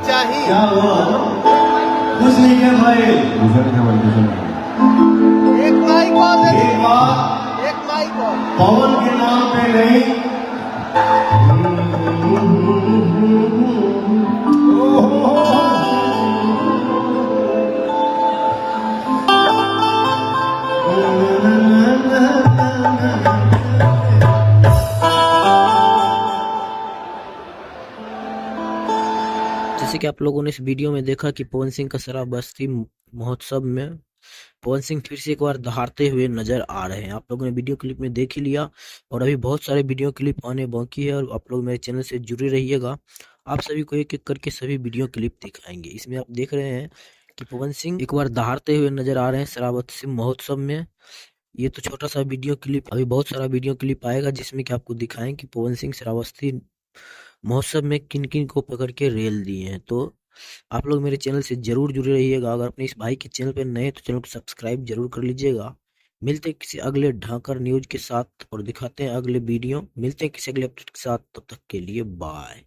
चाहिए क्या हुआ? कुछ नहीं है भाई। एक माइक और दे एक दीजिए। बात, एक माइक और। पवन के नाम पे नहीं। जैसे कि आप लोगों ने इस वीडियो में देखा कि पवन सिंह का शराबस्ती महोत्सव में पवन सिंह फिर से एक बार दहाड़ते हुए नजर आ रहे हैं। आप लोगों ने वीडियो क्लिप में देख ही लिया और अभी बहुत सारे वीडियो क्लिप आने बाकी है और आप लोग मेरे चैनल से जुड़े रहिएगा। आप सभी को एक एक करके सभी वीडियो क्लिप दिखाएंगे। इसमें आप देख रहे हैं कि पवन सिंह एक बार दहाड़ते हुए नजर आ रहे हैं शराबस्ती महोत्सव में। ये तो छोटा सा वीडियो क्लिप, अभी बहुत सारा वीडियो क्लिप आएगा जिसमें कि आपको दिखाएं कि पवन सिंह श्रावस्ती महोत्सव में किन किन को पकड़ के रेल दिए हैं। तो आप लोग मेरे चैनल से जरूर जुड़े रहिएगा। अगर अपने इस भाई के चैनल पर नए हैं तो चैनल को सब्सक्राइब जरूर कर लीजिएगा। मिलते हैं किसी अगले ढाकर न्यूज के साथ और दिखाते हैं अगले वीडियो। मिलते हैं किसी अगले अपडेट के साथ, तब तक के लिए बाय।